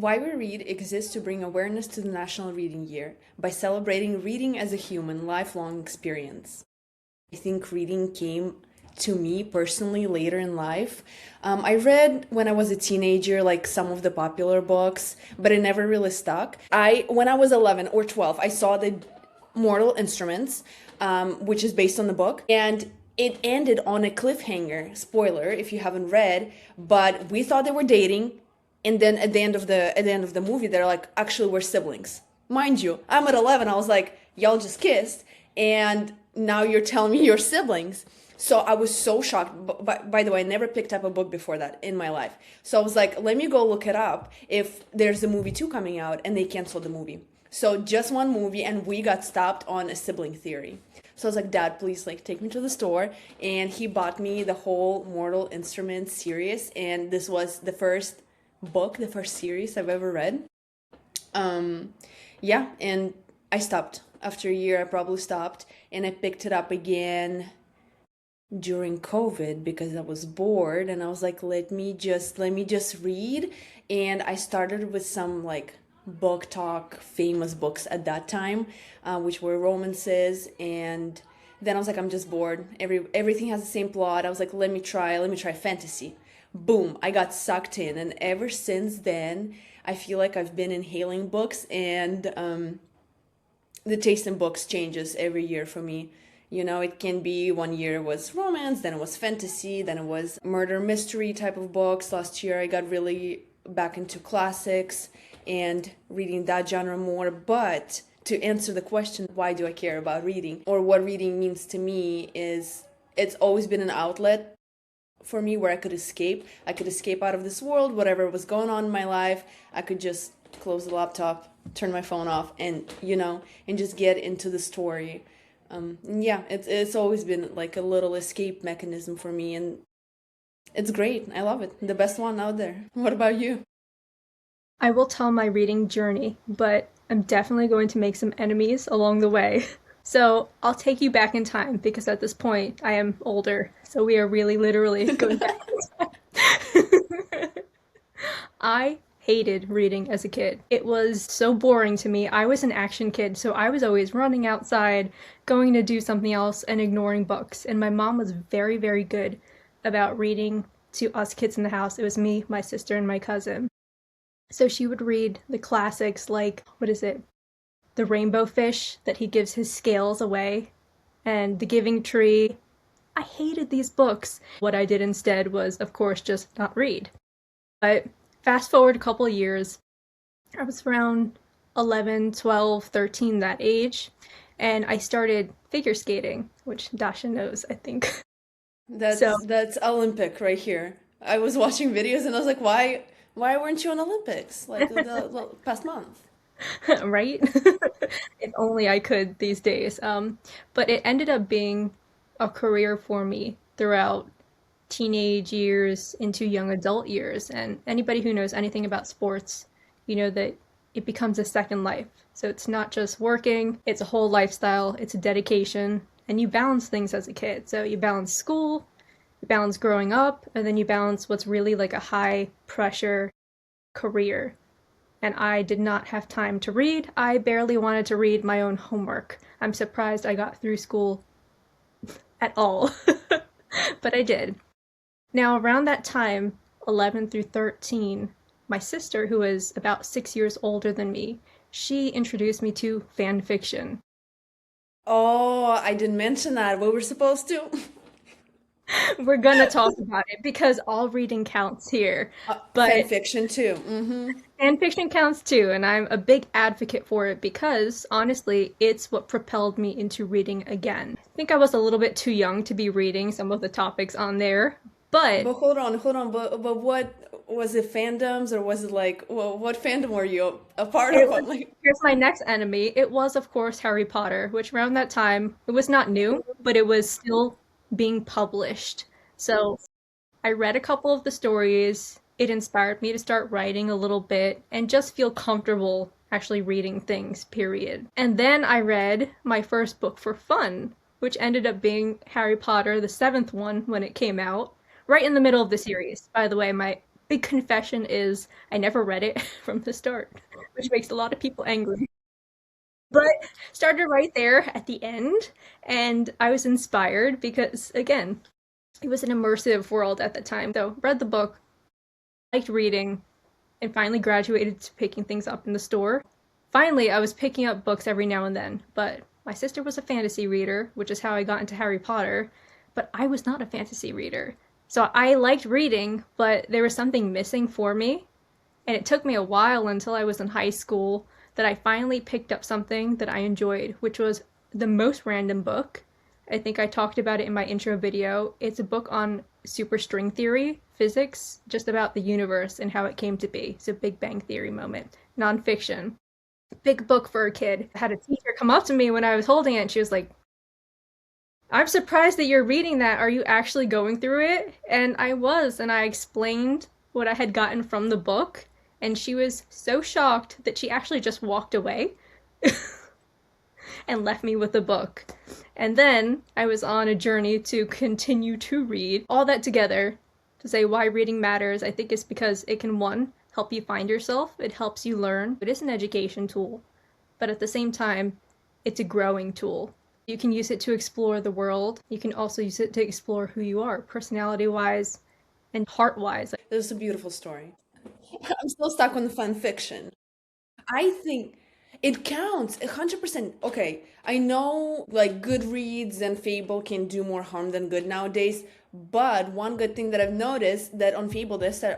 Why We Read exists to bring awareness to the National Reading Year by celebrating reading as a human, lifelong experience. I think reading came to me personally later in life. I read when I was a teenager, like some of the popular books, but it never really stuck. When I was 11 or 12, I saw the Mortal Instruments, which is based on the book, and it ended on a cliffhanger. Spoiler if you haven't read, but we thought they were dating, and then at the end of the movie, they're like, actually, we're siblings. Mind you, I'm at 11. I was like, y'all just kissed, and now you're telling me you're siblings. So I was so shocked. By the way, I never picked up a book before that in my life. So I was like, let me go look it up if there's a movie 2 coming out, and they canceled the movie. So just one movie, and we got stopped on a sibling theory. So I was like, Dad, please, like, take me to the store. And he bought me the whole Mortal Instruments series, and this was the first book, the first series I've ever read. Yeah, and I stopped. After a year, I probably stopped, and I picked it up again during COVID because I was bored, and I was like, let me just read. And I started with some like book talk famous books at that time, which were romances, and then I was like, I'm just bored. Everything has the same plot. I was like, let me try fantasy. Boom, I got sucked in, and ever since then, I feel like I've been inhaling books, and the taste in books changes every year for me. It can be one year it was romance, then it was fantasy, then it was murder mystery type of books. Last year I got really back into classics and reading that genre more. But to answer the question, why do I care about reading or what reading means to me, is it's always been an outlet for me where I could escape. I could escape out of this world, whatever was going on in my life. I could just close the laptop, turn my phone off, and just get into the story. Yeah, it's always been like a little escape mechanism for me, and it's great. I love it. The best one out there. What about you? I will tell my reading journey, but I'm definitely going to make some enemies along the way. So I'll take you back in time because at this point I am older. So we are really literally going back in time. I hated reading as a kid. It was so boring to me. I was an action kid, so I was always running outside, going to do something else, and ignoring books. And my mom was very, very good about reading to us kids in the house. It was me, my sister, and my cousin. So she would read the classics like, what is it? The rainbow fish that he gives his scales away, and The Giving Tree. I hated these books. What I did instead was, of course, just not read. But fast forward a couple of years, I was around 11, 12, 13, that age, and I started figure skating, which Dasha knows, I think. So, That's Olympic right here. I was watching videos and I was like, why weren't you on Olympics like the past month? right? If only I could these days. But it ended up being a career for me throughout teenage years into young adult years. And anybody who knows anything about sports, you know that it becomes a second life. So it's not just working, it's a whole lifestyle, it's a dedication, and you balance things as a kid. So you balance school, you balance growing up, and then you balance what's really like a high pressure career. And I did not have time to read. I barely wanted to read my own homework. I'm surprised I got through school at all, but I did. Now, around that time, 11 through 13, my sister, who is about 6 years older than me, she introduced me to fan fiction. Oh, I didn't mention that. We were supposed to. We're gonna talk about it because all reading counts here. Fan But fiction too. Mm-hmm. fan fiction counts too, and I'm a big advocate for it because honestly, it's what propelled me into reading again. I think I was a little bit too young to be reading some of the topics on there, but But hold on. But what was it? Fandoms, or was it like what fandom were you a part it of? was, I'm like, here's my next enemy. It was, of course, Harry Potter, which around that time, it was not new, but it was still being published. So I read a couple of the stories. It inspired me to start writing a little bit and just feel comfortable actually reading things, period. And then I read my first book for fun, which ended up being Harry Potter, the seventh one when it came out, right in the middle of the series. By the way, my Big confession is I never read it from the start, which makes a lot of people angry. But started right there at the end, and I was inspired because, again, it was an immersive world at the time. So, read the book, liked reading, and finally graduated to picking things up in the store. Finally, I was picking up books every now and then, but my sister was a fantasy reader, which is how I got into Harry Potter, but I was not a fantasy reader. So I liked reading, but there was something missing for me, and it took me a while until I was in high school that I finally picked up something that I enjoyed, which was the most random book. I think I talked about it in my intro video. It's a book on superstring theory, physics, just about the universe and how it came to be. It's a Big Bang Theory moment. Nonfiction. Big book for a kid. I had a teacher come up to me when I was holding it and she was like, I'm surprised that you're reading that. Are you actually going through it? And I was, and I explained what I had gotten from the book, and she was so shocked that she actually just walked away and left me with the book. And then I was on a journey to continue to read. All that together to say why reading matters, I think is because it can, one, help you find yourself, it helps you learn. It is an education tool, but at the same time, it's a growing tool. You can use it to explore the world. You can also use it to explore who you are, personality-wise and heart-wise. This is a beautiful story. I'm still stuck on the fan fiction. I think it counts 100%. Okay, I know like Goodreads and Fable can do more harm than good nowadays, but one good thing that I've noticed that on Fable they start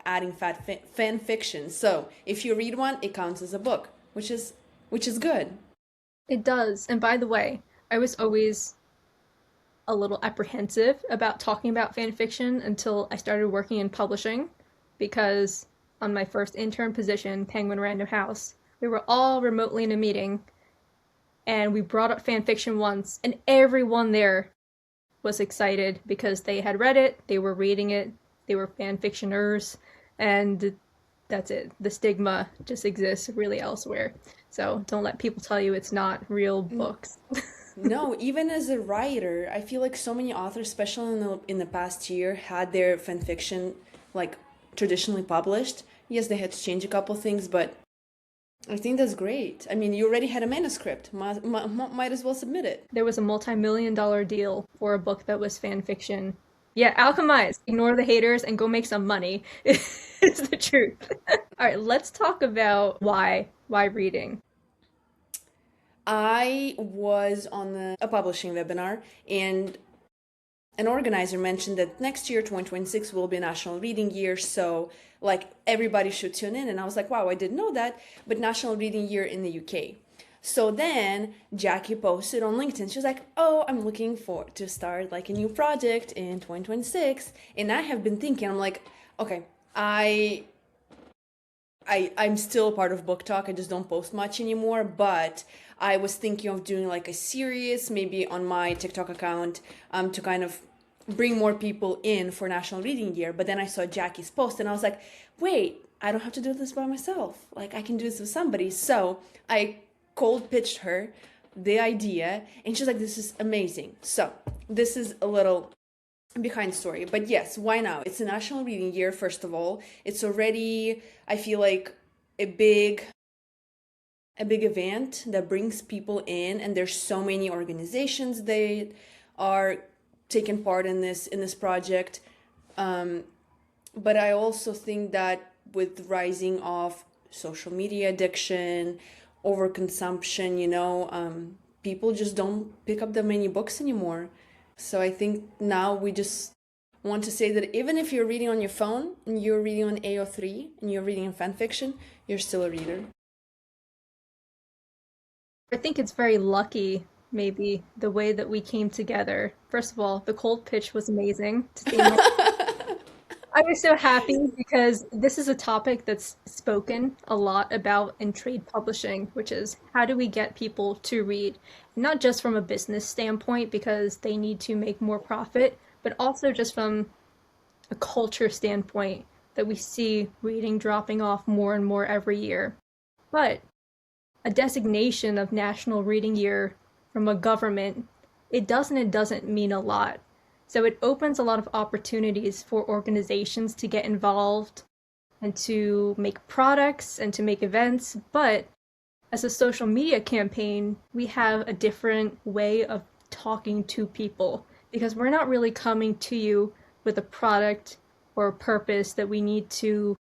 adding fan fiction. So if you read one, it counts as a book, which is good. It does. And by the way, I was always a little apprehensive about talking about fan fiction until I started working in publishing because on my first intern position, Penguin Random House, we were all remotely in a meeting and we brought up fan fiction once, and everyone there was excited because they had read it, they were reading it, they were fan fictioners, and that's it. The stigma just exists really elsewhere. So don't let people tell you it's not real books. No, even as a writer, I feel like so many authors, especially in the past year, had their fan fiction like traditionally published. Yes, they had to change a couple things, but I think that's great. I mean, you already had a manuscript. Might as well submit it. There was a multi-million-dollar deal for a book that was fan fiction. Yeah, alchemize. Ignore the haters and go make some money. Is the truth. All right, let's talk about why reading. I was on a publishing webinar, and an organizer mentioned that next year, 2026, will be a National Reading Year. So, like, everybody should tune in. And I was like, wow, I didn't know that. But National Reading Year in the UK. So then Jackie posted on LinkedIn. She was like, oh, I'm looking for to start like a new project in 2026. And I have been thinking, I'm like, okay, I'm still part of Book Talk. I just don't post much anymore. But I was thinking of doing like a series, maybe on my TikTok account, to kind of bring more people in for National Reading Year. But then I saw Jackie's post and I was like, wait, I don't have to do this by myself. Like I can do this with somebody. So I cold pitched her the idea and she's like, this is amazing. So this is a little behind story, but yes, why now? It's a National Reading Year. First of all, it's already, I feel like, a big event that brings people in, and there's so many organizations that are taking part in this project. But I also think that with rising of social media addiction, overconsumption, people just don't pick up that many books anymore. So I think now we just want to say that even if you're reading on your phone and you're reading on AO3 and you're reading in fan fiction, you're still a reader. I think it's very lucky, maybe, the way that we came together. First of all, the cold pitch was amazing to see. I was so happy because this is a topic that's spoken a lot about in trade publishing, which is how do we get people to read? Not just from a business standpoint because they need to make more profit, but also just from a culture standpoint that we see reading dropping off more and more every year. But a designation of National Reading Year from a government, it doesn't mean a lot. So it opens a lot of opportunities for organizations to get involved and to make products and to make events. But as a social media campaign, we have a different way of talking to people because we're not really coming to you with a product or a purpose that we need to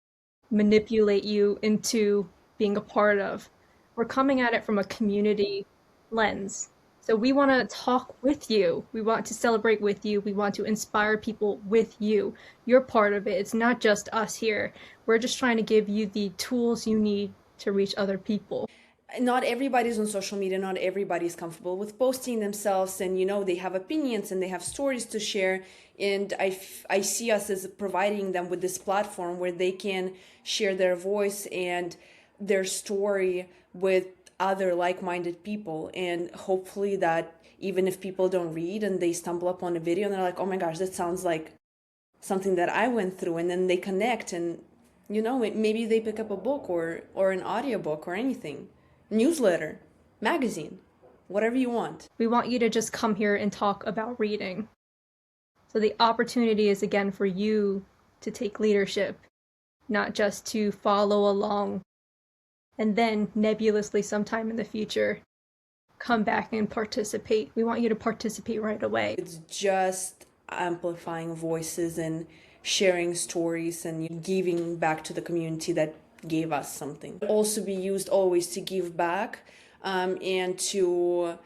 manipulate you into being a part of. We're coming at it from a community lens. So we want to talk with you. We want to celebrate with you. We want to inspire people with you. You're part of it. It's not just us here. We're just trying to give you the tools you need to reach other people. Not everybody's on social media, not everybody's comfortable with posting themselves, and they have opinions and they have stories to share. And I see us as providing them with this platform where they can share their voice and their story with other like-minded people. And hopefully that even if people don't read and they stumble upon a video and they're like, oh my gosh, that sounds like something that I went through, and then they connect, and maybe they pick up a book or an audiobook or anything, newsletter, magazine, whatever you want. We want you to just come here and talk about reading. So the opportunity is again for you to take leadership, not just to follow along and then nebulously sometime in the future come back and participate. We want you to participate right away. It's just amplifying voices and sharing stories and giving back to the community that gave us something. Also be used always to give back, and to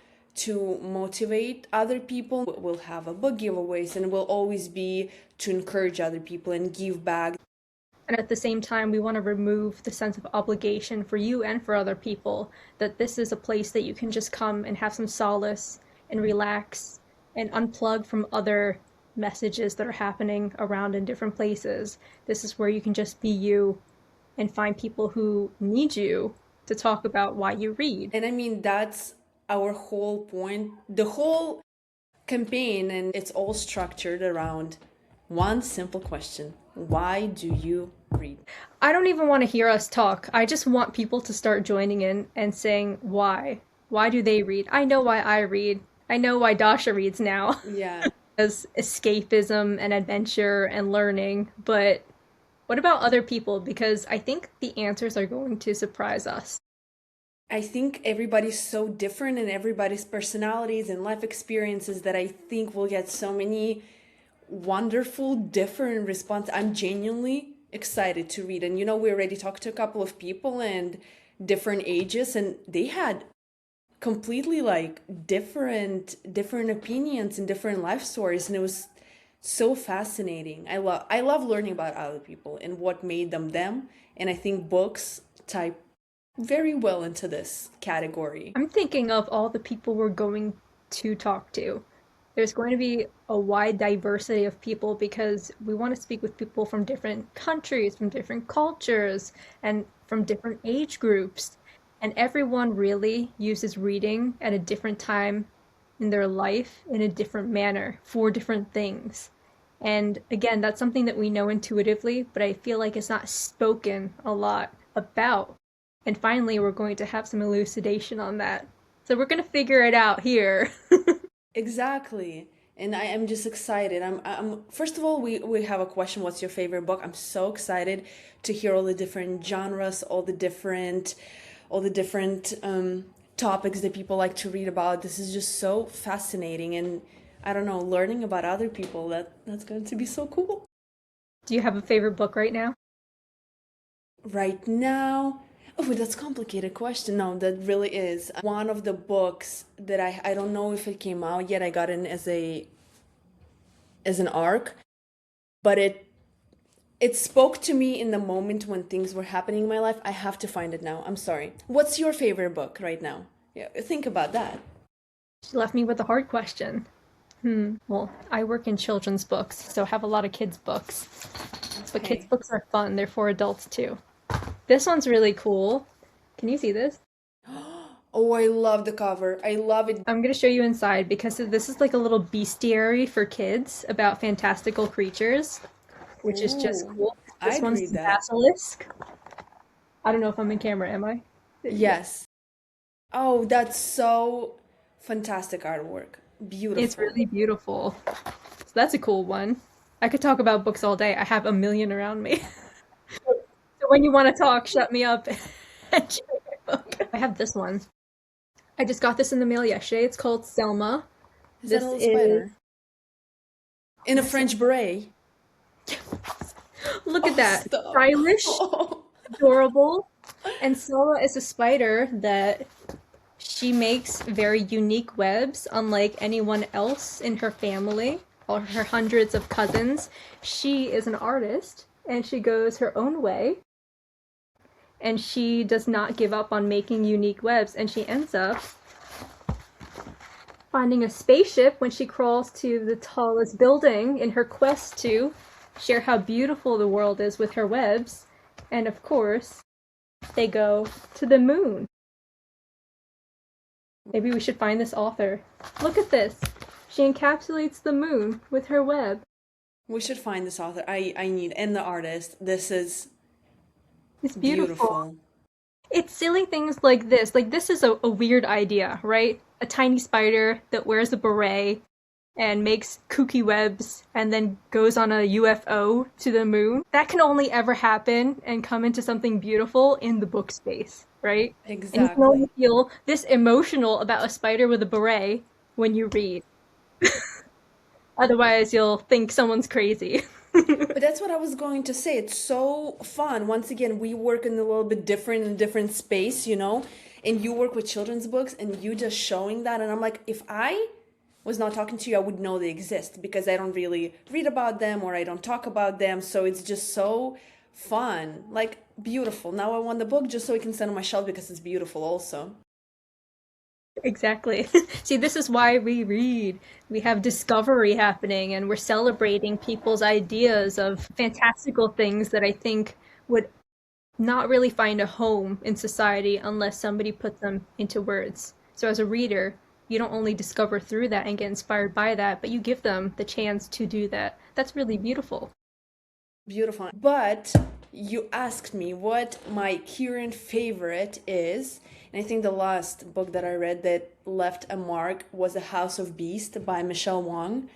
motivate other people. We'll have a book giveaways, and it will always be to encourage other people and give back. And at the same time, we want to remove the sense of obligation for you and for other people, that this is a place that you can just come and have some solace and relax and unplug from other messages that are happening around in different places. This is where you can just be you and find people who need you to talk about why you read. And I mean, that's our whole point, the whole campaign, and it's all structured around one simple question: why do you read? I don't even want to hear us talk. I just want people to start joining in and saying why. Why do they read? I know why I read. I know why Dasha reads now. Yeah. As escapism and adventure and learning, but what about other people? Because I think the answers are going to surprise us. I think everybody's so different, and everybody's personalities and life experiences, that I think we'll get so many wonderful different responses. I'm genuinely excited to read. And we already talked to a couple of people and different ages, and they had completely different opinions and different life stories, and it was so fascinating. I love learning about other people and what made them them, and I think books type very well into this category. I'm thinking of all the people we're going to talk to. There's going to be a wide diversity of people because we want to speak with people from different countries, from different cultures, and from different age groups. And everyone really uses reading at a different time in their life in a different manner for different things. And again, that's something that we know intuitively, but I feel like it's not spoken a lot about. And finally, we're going to have some elucidation on that. So we're going to figure it out here. Exactly. And I am just excited. I'm first of all, we have a question: what's your favorite book? I'm so excited to hear all the different genres, all the different topics that people like to read about. This is just so fascinating, and I don't know, learning about other people, that's going to be so cool. Do you have a favorite book right now? Right now, oh, that's a complicated question. No, that really is one of the books that I don't know if it came out yet. I got in as an arc, but it spoke to me in the moment when things were happening in my life. I have to find it now. I'm sorry. What's your favorite book right now? Yeah, think about that. She left me with a hard question. Well, I work in children's books, so I have a lot of kids' books. But kids' Okay. books are fun. They're for adults too. This one's really cool. Can you see this? Oh, I love the cover. I love it. I'm going to show you inside because this is like a little bestiary for kids about fantastical creatures, which is just Ooh, cool. This I'd one's read the that. basilisk. I don't know if I'm in camera, am I? Yeah. Yes. Oh, that's so fantastic artwork. It's Beautiful. really beautiful. So that's a cool one. I could talk about books all day. I have a million around me. So when you want to talk, shut me up and share my book. I have this one. I just got this in the mail yesterday. It's called Selma. Is that a This little is spider? In a yes. French beret. Look at Oh, that. stop. Stylish, Oh. adorable. And Selma is a spider that she makes very unique webs, unlike anyone else in her family or her hundreds of cousins. She is an artist and she goes her own way and she does not give up on making unique webs, and she ends up finding a spaceship when she crawls to the tallest building in her quest to share how beautiful the world is with her webs. And of course, they go to the moon. Maybe we should find this author. Look at this. She encapsulates the moon with her web. We should find this author. I need, and the artist. This is It's beautiful. beautiful. It's silly things like this. Like, this is a weird idea, right? A tiny spider that wears a beret and makes kooky webs and then goes on a UFO to the moon. That can only ever happen and come into something beautiful in the book space, right? And you can only Exactly. feel this emotional about a spider with a beret when you read. Otherwise, you'll think someone's crazy. But that's what I was going to say. It's so fun. Once again, we work in a little bit different, in a different space, you know? And you work with children's books and you just showing that. And I'm like, if I was not talking to you, I would know they exist because I don't really read about them or I don't talk about them. So it's just so fun. Like, beautiful. Now I want the book just so I can send on my shelf because it's beautiful also. Exactly. See, this is why we read. We have discovery happening and we're celebrating people's ideas of fantastical things that I think would not really find a home in society unless somebody puts them into words. So as a reader, you don't only discover through that and get inspired by that, but you give them the chance to do that. That's really beautiful. Beautiful. But you asked me what my current favorite is. And I think the last book that I read that left a mark was The House of Beast by Michelle Wang.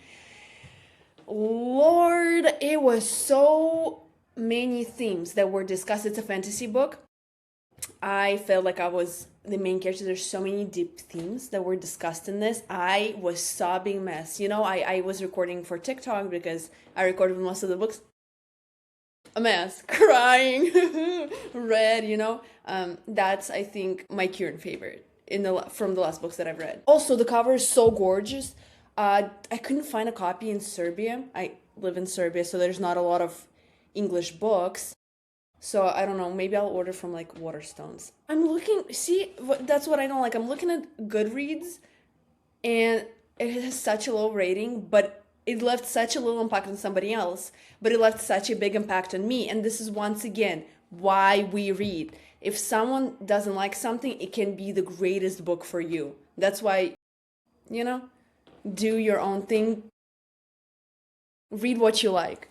Lord, it was so many themes that were discussed. It's a fantasy book. I felt like I was the main character. There's so many deep themes that were discussed in this. I was sobbing mess. You know, I was recording for TikTok because I recorded most of the books. A mess, crying, red, you know. That's, I think, my current favorite from the last books that I've read. Also, the cover is so gorgeous. I couldn't find a copy in Serbia. I live in Serbia, so there's not a lot of English books. So I don't know. Maybe I'll order from like Waterstones. I'm looking. See, that's what I don't like. I'm looking at Goodreads, and it has such a low rating, but it left such a little impact on somebody else, but it left such a big impact on me. And this is once again why we read. If someone doesn't like something, it can be the greatest book for you. That's why, you know, do your own thing, read what you like.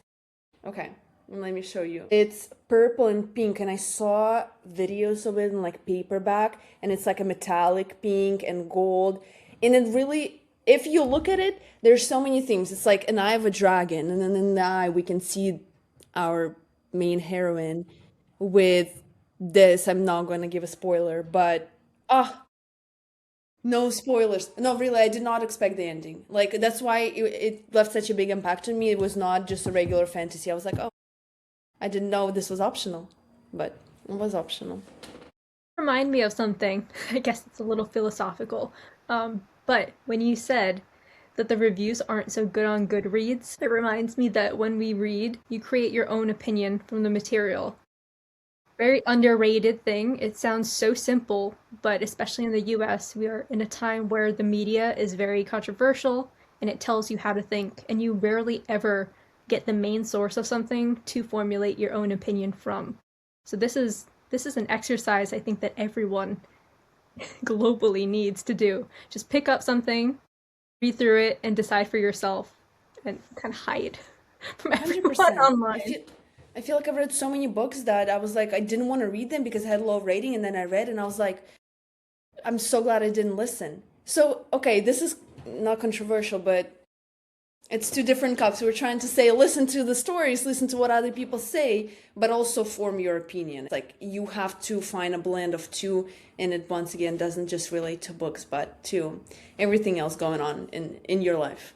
Okay, let me show you. It's purple and pink, and I saw videos of it in like paperback, and it's like a metallic pink and gold. And it really, if you look at it, there's so many things. It's like an eye of a dragon, and then in the eye we can see our main heroine with this. I'm not going to give a spoiler, but ah, no spoilers. No, really, I did not expect the ending. Like that's why it left such a big impact on me. It was not just a regular fantasy. I was like, oh, I didn't know this was optional, but it was optional. Remind me of something. I guess it's a little philosophical. But when you said that the reviews aren't so good on Goodreads, it reminds me that when we read, you create your own opinion from the material. Very underrated thing. It sounds so simple, but especially in the US, we are in a time where the media is very controversial and it tells you how to think, and you rarely ever get the main source of something to formulate your own opinion from. So this is an exercise I think that everyone globally needs to do. Just pick up something, read through it, and decide for yourself and kind of hide from everyone 100%. online. I feel like I've read so many books that I was like I didn't want to read them because I had low rating, and then I read and I was like, I'm so glad I didn't listen. So, okay, this is not controversial, but It's two different cups. We're trying to say, listen to the stories, listen to what other people say, but also form your opinion. It's like you have to find a blend of two, and it once again doesn't just relate to books, but to everything else going on in your life.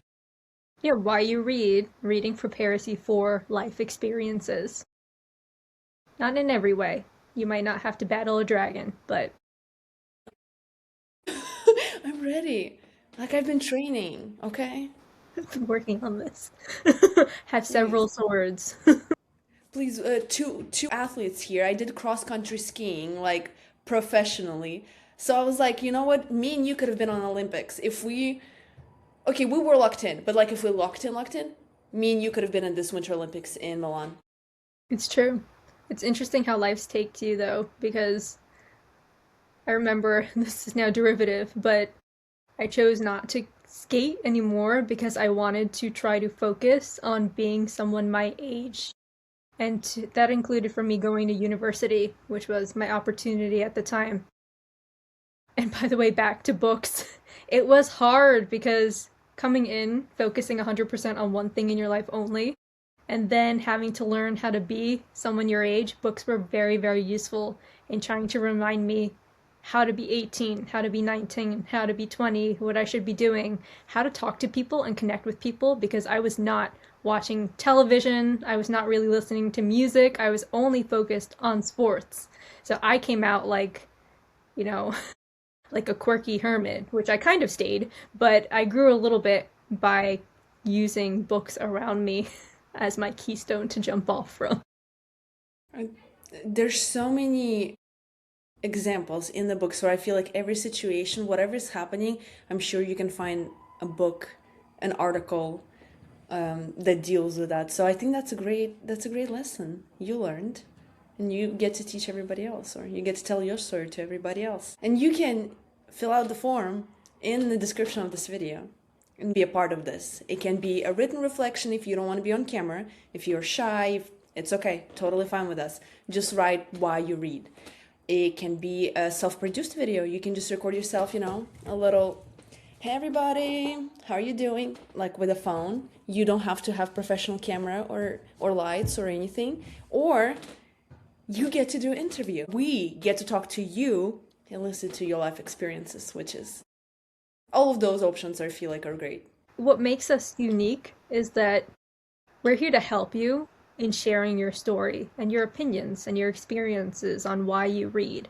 Yeah, why you read. Reading prepares you for life experiences. Not in every way. You might not have to battle a dragon, but I'm ready. Like I've been training, okay? I've been working on this. Have several Please. swords. Please, two athletes here. I did cross country skiing like professionally. So I was like, you know what? Me and you could have been on Olympics if we okay, we were locked in, but like if we locked in, me and you could have been in this Winter Olympics in Milan. It's true. It's interesting how lives take you, though, because I remember this is now derivative, but I chose not to skate anymore because I wanted to try to focus on being someone my age. And that included for me going to university, which was my opportunity at the time. And by the way, back to books. It was hard because coming in, focusing 100% on one thing in your life only, and then having to learn how to be someone your age, books were very, very useful in trying to remind me how to be 18, how to be 19, how to be 20, what I should be doing, how to talk to people and connect with people because I was not watching television, I was not really listening to music, I was only focused on sports. So I came out like, you know, like a quirky hermit, which I kind of stayed, but I grew a little bit by using books around me as my keystone to jump off from. There's so many examples in the books where I feel like every situation, whatever is happening, I'm sure you can find a book, an article that deals with that. So I think that's a great lesson you learned, and you get to teach everybody else, or you get to tell your story to everybody else. And you can fill out the form in the description of this video and be a part of this. It can be a written reflection if you don't want to be on camera, if you're shy, it's okay, totally fine with us. Just write why you read. It can be a self-produced video. You can just record yourself, a little, hey everybody, how are you doing? Like with a phone. You don't have to have professional camera or lights or anything. Or you get to do an interview. We get to talk to you and listen to your life experiences, which is all of those options I feel like are great. What makes us unique is that we're here to help you in sharing your story and your opinions and your experiences on why you read.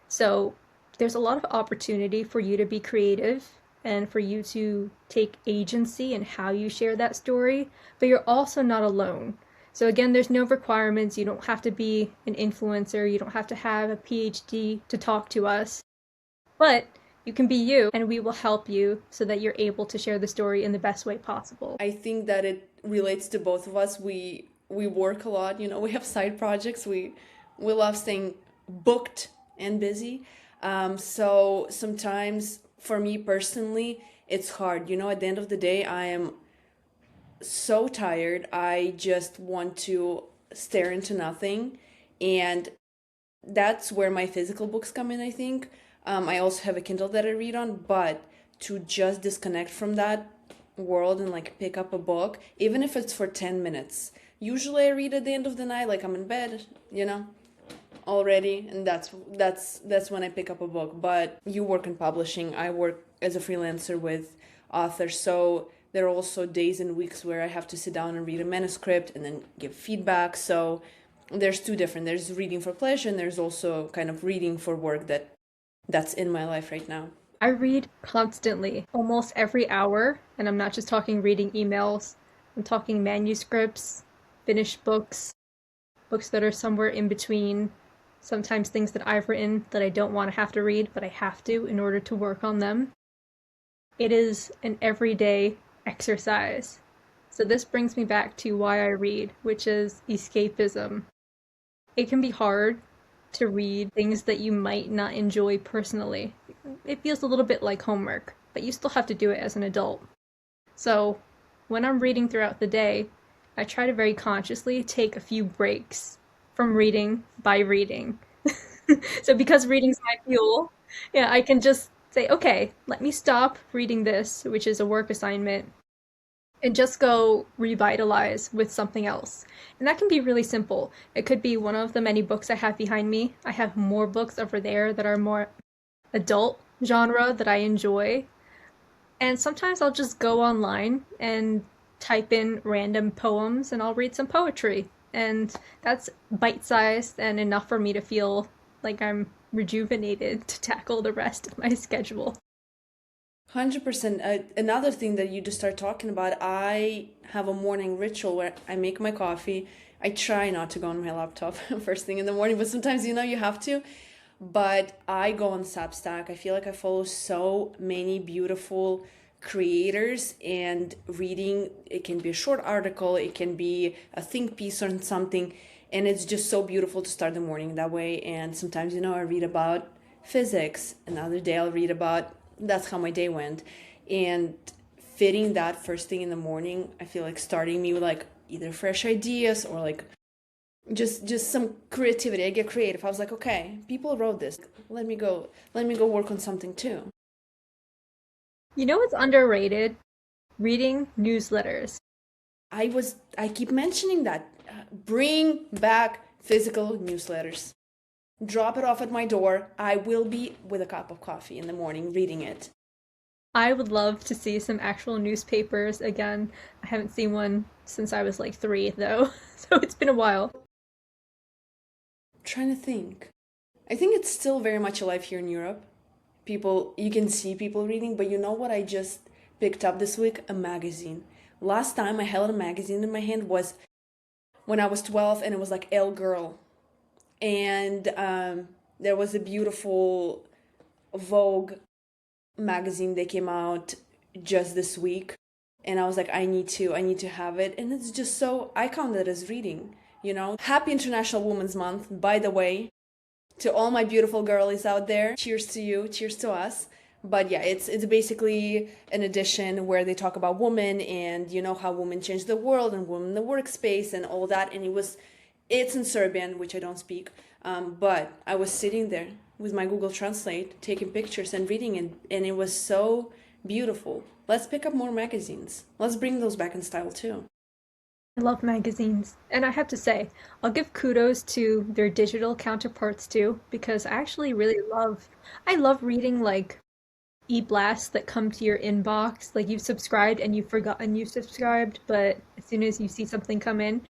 So there's a lot of opportunity for you to be creative and for you to take agency in how you share that story, but you're also not alone. So again, there's no requirements. You don't have to be an influencer. You don't have to have a PhD to talk to us. But you can be you, and we will help you so that you're able to share the story in the best way possible. I think that it relates to both of us. We work a lot, we have side projects. We love staying booked and busy. So sometimes for me personally, it's hard. At the end of the day, I am so tired. I just want to stare into nothing. And that's where my physical books come in, I think. I also have a Kindle that I read on, but to just disconnect from that world and like pick up a book, even if it's for 10 minutes. Usually I read at the end of the night, like I'm in bed, already, and that's when I pick up a book. But you work in publishing, I work as a freelancer with authors, so there are also days and weeks where I have to sit down and read a manuscript and then give feedback. So there's two different. There's reading for pleasure, and there's also kind of reading for work that's in my life right now. I read constantly, almost every hour, and I'm not just talking reading emails. I'm talking manuscripts, finished books, books that are somewhere in between, sometimes things that I've written that I don't want to have to read, but I have to in order to work on them. It is an everyday exercise. So this brings me back to why I read, which is escapism. It can be hard to read things that you might not enjoy personally. It feels a little bit like homework, but you still have to do it as an adult. So when I'm reading throughout the day, I try to very consciously take a few breaks from reading by reading. So because reading's my fuel, yeah, I can just say, okay, let me stop reading this, which is a work assignment, and just go revitalize with something else. And that can be really simple. It could be one of the many books I have behind me. I have more books over there that are more adult genre that I enjoy. And sometimes I'll just go online and type in random poems and I'll read some poetry. And that's bite sized and enough for me to feel like I'm rejuvenated to tackle the rest of my schedule. 100%. Another thing that you just start talking about, I have a morning ritual where I make my coffee. I try not to go on my laptop first thing in the morning, but sometimes you have to. But I go on Substack. I feel like I follow so many beautiful creators, and reading, it can be a short article, it can be a think piece on something, and it's just so beautiful to start the morning that way. And sometimes, I read about physics. Another day I'll read about that's how my day went. And fitting that first thing in the morning, I feel like starting me with like either fresh ideas or like just some creativity. I get creative. I was like, okay, people wrote this. Let me go work on something too. You know what's underrated? Reading newsletters. I keep mentioning that. Bring back physical newsletters. Drop it off at my door. I will be with a cup of coffee in the morning reading it. I would love to see some actual newspapers again. I haven't seen one since I was like 3, though, so it's been a while. I'm trying to think. I think it's still very much alive here in Europe. People, you can see people reading, but you know what I just picked up this week? A magazine. Last time I held a magazine in my hand was when I was 12, and it was like Elle Girl. And there was a beautiful Vogue magazine that came out just this week, and I was like, I need to have it. And it's just so, I count it as reading. Happy International Women's Month, by the way, to all my beautiful girlies out there. Cheers to you, cheers to us. But yeah, it's basically an edition where they talk about women, and how women change the world and women in the workspace and all that. And it's in Serbian, which I don't speak. But I was sitting there with my Google Translate, taking pictures and reading it, and it was so beautiful. Let's pick up more magazines. Let's bring those back in style too. I love magazines. And I have to say, I'll give kudos to their digital counterparts too, because I love reading like e-blasts that come to your inbox. Like you've subscribed and you've forgotten you subscribed, but as soon as you see something come in,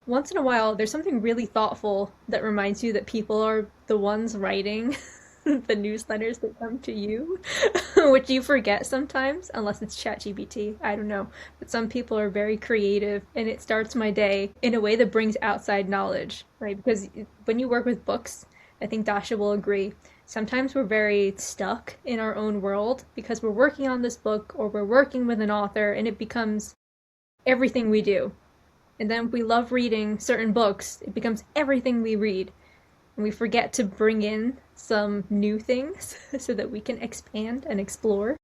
once in a while, there's something really thoughtful that reminds you that people are the ones writing the newsletters that come to you, which you forget sometimes, unless it's ChatGPT. I don't know. But some people are very creative, and it starts my day in a way that brings outside knowledge, right? Because when you work with books, I think Dasha will agree. Sometimes we're very stuck in our own world because we're working on this book or we're working with an author, and it becomes everything we do. And then if we love reading certain books, it becomes everything we read. And we forget to bring in some new things so that we can expand and explore.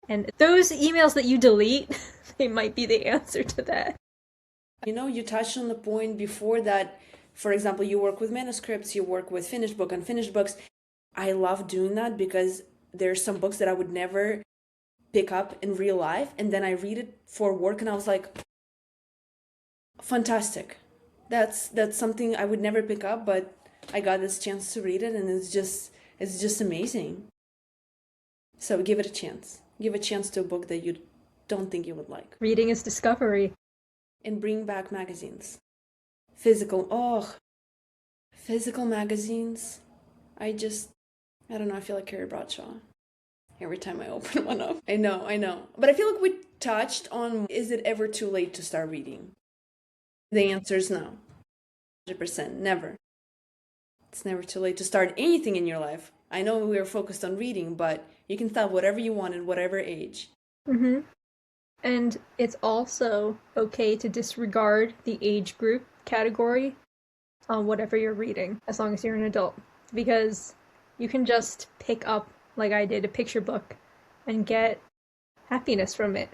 And those emails that you delete, they might be the answer to that. You touched on the point before that, for example, you work with manuscripts, you work with finished book, unfinished books. I love doing that because there's some books that I would never pick up in real life, and then I read it for work, and I was like, fantastic. That's something I would never pick up, but I got this chance to read it, and it's just amazing. So give it a chance. Give a chance to a book that you don't think you would like. Reading is discovery. And bring back magazines. Physical magazines. I don't know, I feel like Carrie Bradshaw every time I open one up. I know. But I feel like we touched on, is it ever too late to start reading? The answer is no. 100%, never. It's never too late to start anything in your life. I know we are focused on reading, but you can start whatever you want at whatever age. Mm-hmm. And it's also okay to disregard the age group category on whatever you're reading, as long as you're an adult. Because you can just pick up, like I did, a picture book and get happiness from it.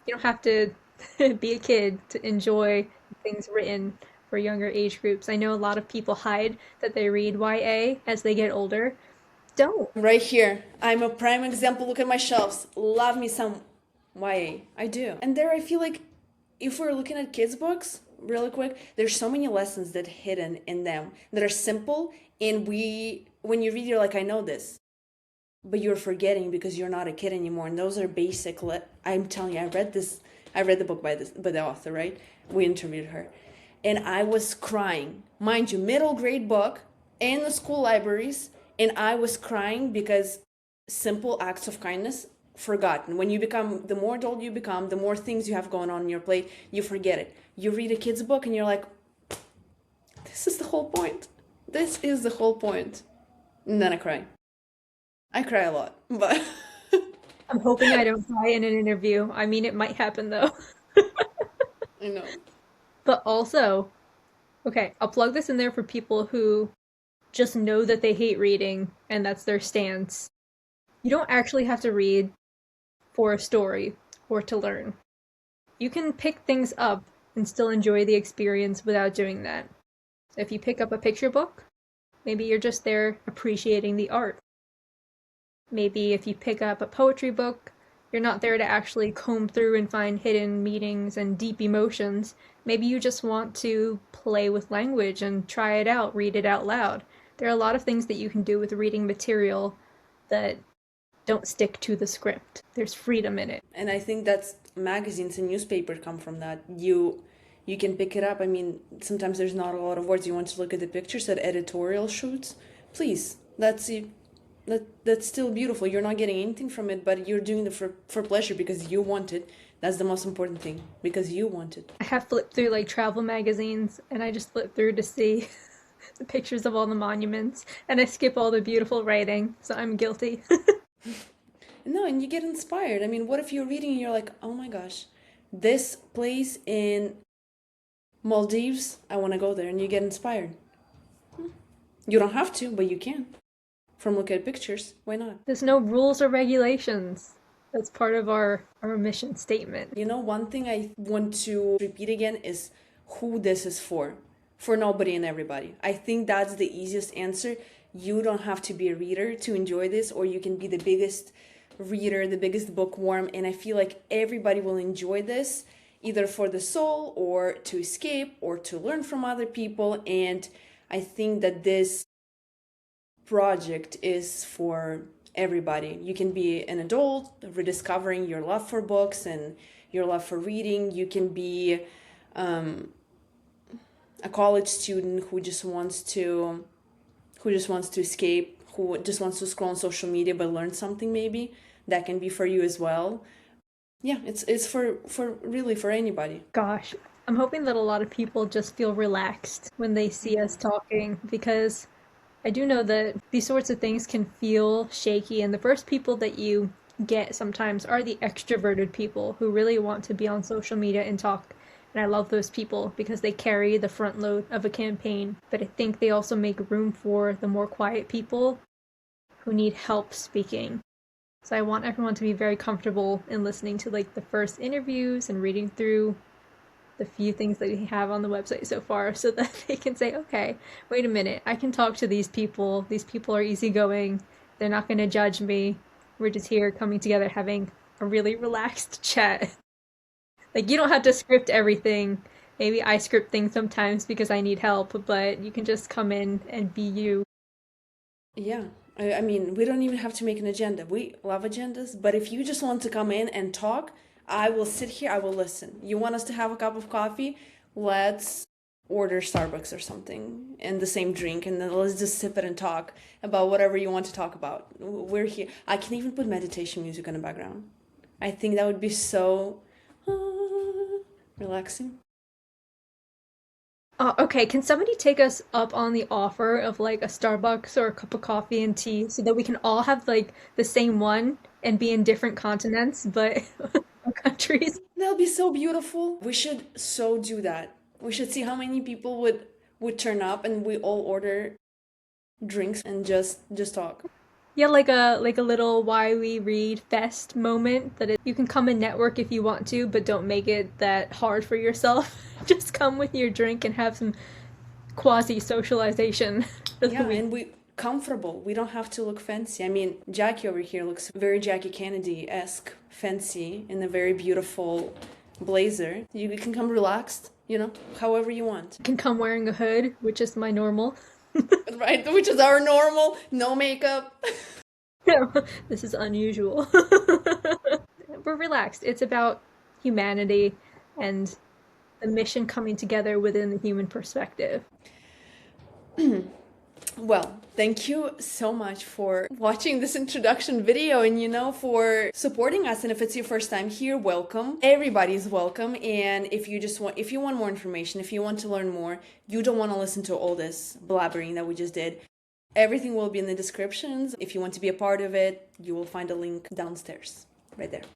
You don't have to be a kid to enjoy things written for younger age groups. I know a lot of people hide that they read YA as they get older. Don't. Right here, I'm a prime example. Look at my shelves. Love me some YA. I do. And there I feel like if we're looking at kids' books, really quick, there's so many lessons that hidden in them that are simple, and when you read, you're like, I know this, but you're forgetting because you're not a kid anymore. And those are basic. I'm telling you, I read the book by the author, right? We interviewed her, and I was crying. Mind you, middle grade book in the school libraries, and I was crying because simple acts of kindness forgotten. When you become, the more adult you become, the more things you have going on in your plate, you forget it. You read a kid's book and you're like, this is the whole point. This is the whole point. And then I cry. I cry a lot, but I'm hoping I don't cry in an interview. I mean, it might happen though. I know. But also, okay, I'll plug this in there for people who just know that they hate reading and that's their stance. You don't actually have to read for a story or to learn. You can pick things up and still enjoy the experience without doing that. If you pick up a picture book, maybe you're just there appreciating the art. Maybe if you pick up a poetry book, you're not there to actually comb through and find hidden meanings and deep emotions. Maybe you just want to play with language and try it out, read it out loud. There are a lot of things that you can do with reading material that don't stick to the script. There's freedom in it. And I think that's magazines and newspapers come from that. You can pick it up. I mean, sometimes there's not a lot of words. You want to look at the pictures at editorial shoots. Please, that's still beautiful. You're not getting anything from it, but you're doing it for pleasure because you want it. That's the most important thing, because you want it. I have flipped through like travel magazines and I just flip through to see the pictures of all the monuments and I skip all the beautiful writing, so I'm guilty. No, and you get inspired. I mean, what if you're reading and you're like, oh my gosh, this place in Maldives, I want to go there, and you get inspired. You don't have to, but you can. From looking at pictures, why not? There's no rules or regulations. That's part of our mission statement. You know, one thing I want to repeat again is who this is for. For nobody and everybody. I think that's the easiest answer. You don't have to be a reader to enjoy this, or you can be the biggest reader, the biggest bookworm, and I feel like everybody will enjoy this, either for the soul or to escape or to learn from other people. And I think that this project is for everybody. You can be an adult rediscovering your love for books and your love for reading. You can be a college student who just wants to escape, who just wants to scroll on social media but learn something. Maybe that can be for you as well. Yeah, it's for really for anybody. Gosh, I'm hoping that a lot of people just feel relaxed when they see us talking, because I do know that these sorts of things can feel shaky, and the first people that you get sometimes are the extroverted people who really want to be on social media and talk. And I love those people because they carry the front load of a campaign. But I think they also make room for the more quiet people who need help speaking. So I want everyone to be very comfortable in listening to like the first interviews and reading through the few things that we have on the website so far, so that they can say, okay, wait a minute, I can talk to these people. These people are easygoing. They're not going to judge me. We're just here coming together having a really relaxed chat. Like, you don't have to script everything. Maybe I script things sometimes because I need help, but you can just come in and be you. Yeah. I mean, we don't even have to make an agenda. We love agendas, but if you just want to come in and talk, I will sit here, I will listen. You want us to have a cup of coffee? Let's order Starbucks or something and the same drink, and then let's just sip it and talk about whatever you want to talk about. We're here. I can even put meditation music in the background. I think that would be so relaxing. Okay, can somebody take us up on the offer of like a Starbucks or a cup of coffee and tea so that we can all have like the same one and be in different continents, but countries? That'll be so beautiful. We should so do that. We should see how many people would turn up and we all order drinks and just talk. Yeah, like a little why we read fest moment you can come and network if you want to, but don't make it that hard for yourself. Just come with your drink and have some quasi socialization for the Yeah, week. and we comfortable. We don't have to look fancy. I mean, Jackie over here looks very Jackie Kennedy-esque, fancy, in a very beautiful blazer. You can come relaxed, however you want. You can come wearing a hood, which is my normal. Right, which is our normal, no makeup. This is unusual. We're relaxed. It's about humanity and the mission coming together within the human perspective. Well, thank you so much for watching this introduction video and for supporting us. And if it's your first time here, welcome. Everybody's welcome. And if you want more information, if you want to learn more, you don't want to listen to all this blabbering that we just did, everything will be in the descriptions. If you want to be a part of it, you will find a link downstairs, right there.